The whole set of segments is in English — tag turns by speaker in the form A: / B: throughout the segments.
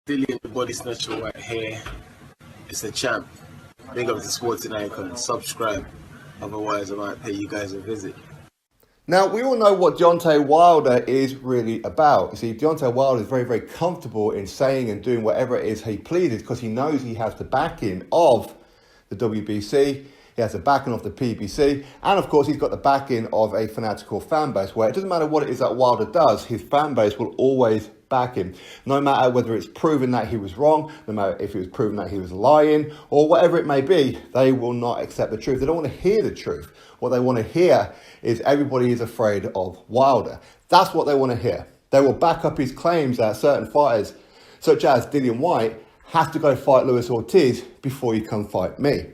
A: Dillian the Body Snatcher right here. It's a champ. Big up to Sporting Icon. Subscribe. Otherwise, I might pay you guys a visit.
B: Now, we all know what Deontay Wilder is really about. You see, Deontay Wilder is very, very comfortable in saying and doing whatever it is he pleases because he knows he has the backing of the WBC, he has the backing of the PBC, and of course he's got the backing of a fanatical fan base where it doesn't matter what it is that Wilder does, his fan base will always back him. No matter whether it's proven that he was wrong, no matter if it was proven that he was lying, or whatever it may be, they will not accept the truth. They don't want to hear the truth. What they want to hear is everybody is afraid of Wilder. That's what they want to hear. They will back up his claims that certain fighters, such as Dillian Whyte, have to go fight Luis Ortiz before you come fight me.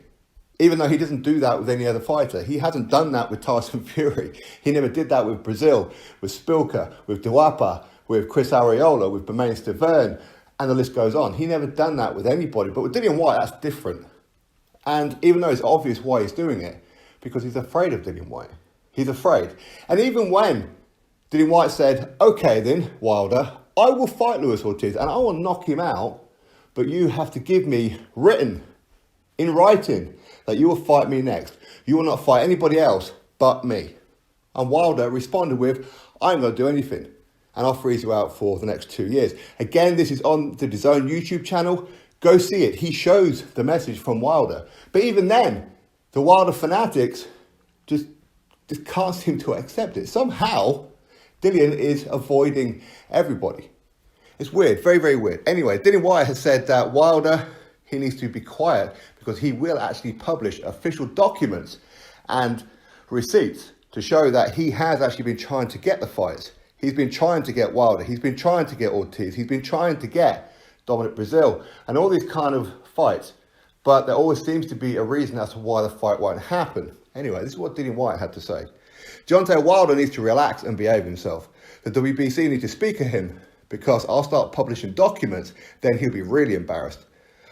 B: Even though he doesn't do that with any other fighter. He hasn't done that with Tyson Fury. He never did that with Breazeale, with Spilka, with Duapa, with Chris Arreola, with Bermane Stiverne, and the list goes on. He never done that with anybody. But with Dillian Whyte, that's different. And even though it's obvious why he's doing it, because he's afraid of Dillian Whyte. He's afraid. And even when Dillian Whyte said, okay then, Wilder, I will fight Luis Ortiz and I will knock him out, but you have to give me written, in writing, that you will fight me next. You will not fight anybody else but me. And Wilder responded with, I'm going to do anything. And I'll freeze you out for the next 2 years. Again, this is on the DAZN YouTube channel. Go see it. He shows the message from Wilder. But even then, the Wilder fanatics just can't seem to accept it. Somehow, Dillian is avoiding everybody. It's weird, very, very weird. Anyway, Dillian Whyte has said that Wilder, he needs to be quiet because he will actually publish official documents and receipts to show that he has actually been trying to get the fights. He's been trying to get Wilder. He's been trying to get Ortiz. He's been trying to get Dominic Breazeale and all these kind of fights. But there always seems to be a reason as to why the fight won't happen. Anyway, this is what Dillian Whyte had to say. Deontay Wilder needs to relax and behave himself. The WBC needs to speak to him because I'll start publishing documents, then he'll be really embarrassed.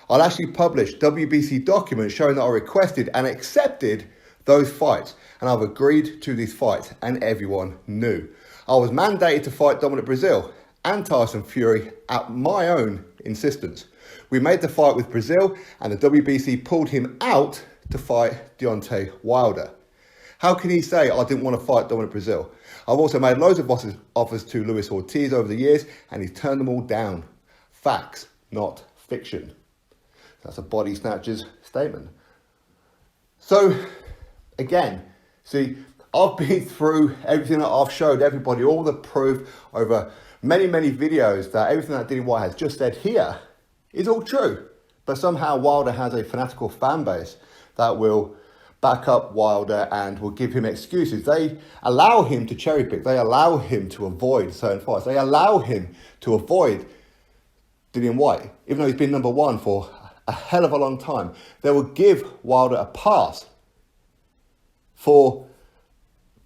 B: I'll actually publish WBC documents showing that I requested and accepted those fights. And I've agreed to these fights and everyone knew. I was mandated to fight Dominic Breazeale and Tyson Fury at my own insistence. We made the fight with Breazeale and the WBC pulled him out to fight Deontay Wilder. How can he say I didn't want to fight Dominic Breazeale? I've also made loads of offers to Luis Ortiz over the years and he's turned them all down. Facts, not fiction. That's a body snatcher's statement. So, again, see, I've been through everything that I've showed everybody, all the proof over many, many videos that everything that Dillian Whyte has just said here is all true. But somehow Wilder has a fanatical fan base that will back up Wilder and will give him excuses. They allow him to cherry pick. They allow him to avoid certain fights. They allow him to avoid Dillian Whyte, even though he's been number one for a hell of a long time. They will give Wilder a pass for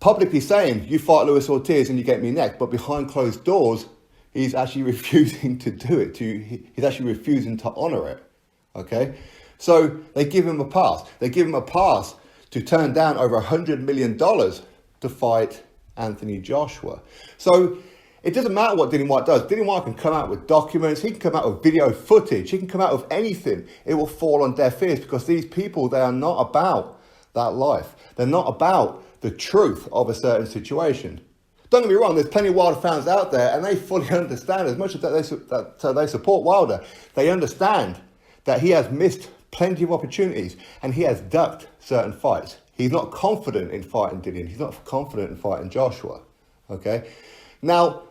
B: publicly saying, you fight Luis Ortiz and you get me next, but behind closed doors, he's actually refusing to do it. He's actually refusing to honour it, okay? So they give him a pass. They give him a pass to turn down over $100 million to fight Anthony Joshua. So it doesn't matter what Dillian Whyte does. Dillian Whyte can come out with documents. He can come out with video footage. He can come out with anything. It will fall on deaf ears because these people, they are not about that life. They're not about the truth of a certain situation. Don't get me wrong, there's plenty of Wilder fans out there and they fully understand, as much as they support Wilder, they understand that he has missed plenty of opportunities and he has ducked certain fights. He's not confident in fighting Dillian. He's not confident in fighting Joshua. Okay? Now,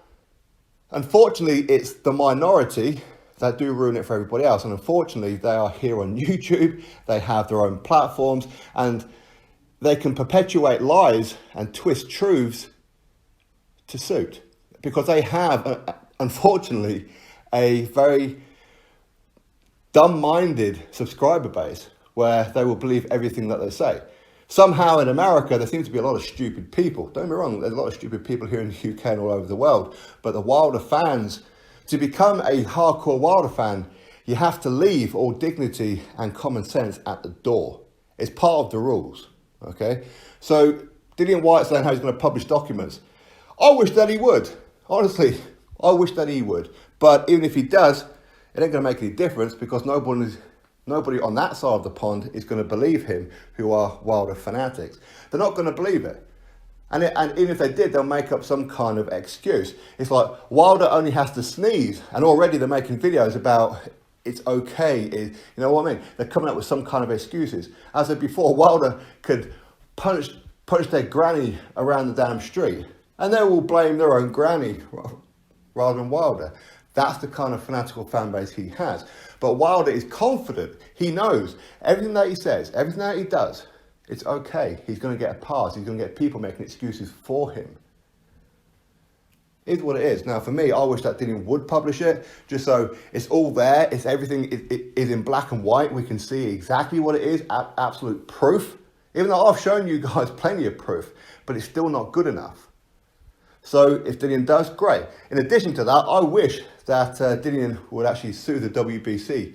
B: unfortunately, it's the minority that do ruin it for everybody else. And unfortunately, they are here on YouTube. They have their own platforms and they can perpetuate lies and twist truths to suit. Because they have, unfortunately, a very dumb-minded subscriber base where they will believe everything that they say. Somehow in America, there seems to be a lot of stupid people. Don't get me wrong, there's a lot of stupid people here in the UK and all over the world. But the Wilder fans, to become a hardcore Wilder fan, you have to leave all dignity and common sense at the door. It's part of the rules, okay? So Dillian Whyte saying how he's going to publish documents. I wish that he would. Honestly, I wish that he would. But even if he does, it ain't going to make any difference because nobody on that side of the pond is going to believe him who are Wilder fanatics. They're not going to believe it. And even if they did, they'll make up some kind of excuse. It's like Wilder only has to sneeze, and already they're making videos about it's okay. You know what I mean? They're coming up with some kind of excuses. As I said before, Wilder could punch their granny around the damn street, and they will blame their own granny rather than Wilder. That's the kind of fanatical fan base he has. But Wilder is confident. He knows everything that he says, everything that he does, it's okay. He's going to get a pass. He's going to get people making excuses for him. It's what it is. Now, for me, I wish that Dillian would publish it, just so it's all there. It's everything it is in black and white. We can see exactly what it is, absolute proof. Even though I've shown you guys plenty of proof, but it's still not good enough. So if Dillian does, great. In addition to that, I wish that Dillian would actually sue the WBC,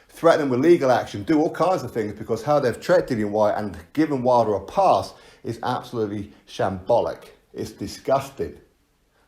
B: threaten them with legal action, do all kinds of things, because how they've treated Dillian Whyte and given Wilder a pass is absolutely shambolic. It's disgusting.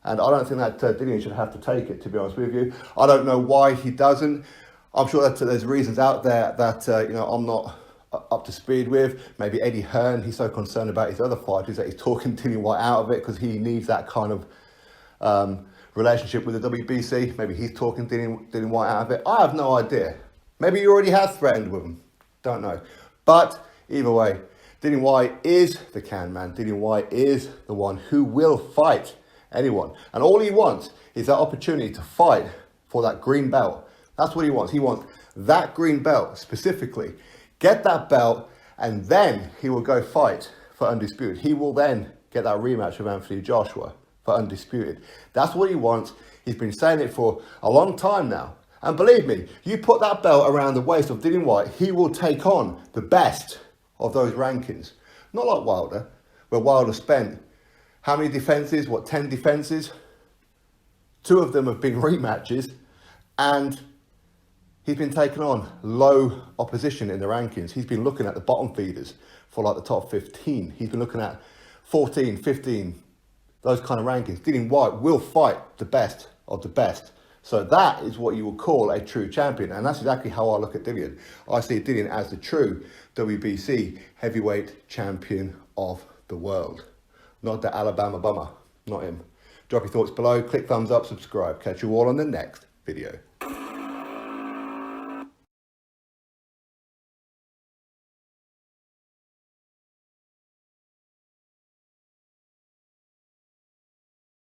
B: And I don't think that Dillian should have to take it, to be honest with you. I don't know why he doesn't. I'm sure that there's reasons out there that I'm not up to speed with. Maybe Eddie Hearn, he's so concerned about his other fighters that he's talking Dillian Whyte out of it because he needs that kind of relationship with the WBC. Maybe he's talking Dillian Whyte out of it. I have no idea. Maybe he already has threatened with him. Don't know. But either way, Dillian Whyte is the can man. Dillian Whyte is the one who will fight anyone. And all he wants is that opportunity to fight for that green belt. That's what he wants. He wants that green belt specifically. Get that belt, and then he will go fight for Undisputed. He will then get that rematch with Anthony Joshua for Undisputed. That's what he wants. He's been saying it for a long time now. And believe me, you put that belt around the waist of Dillian Whyte, he will take on the best of those rankings. Not like Wilder, where Wilder spent how many defenses? 10 defenses? 2 of them have been rematches, and he's been taking on low opposition in the rankings. He's been looking at the bottom feeders for like the top 15. He's been looking at 14, 15, those kind of rankings. Dillian Whyte will fight the best of the best. So that is what you would call a true champion. And that's exactly how I look at Dillian. I see Dillian as the true WBC heavyweight champion of the world. Not the Alabama bummer. Not him. Drop your thoughts below. Click thumbs up, subscribe. Catch you all on the next video.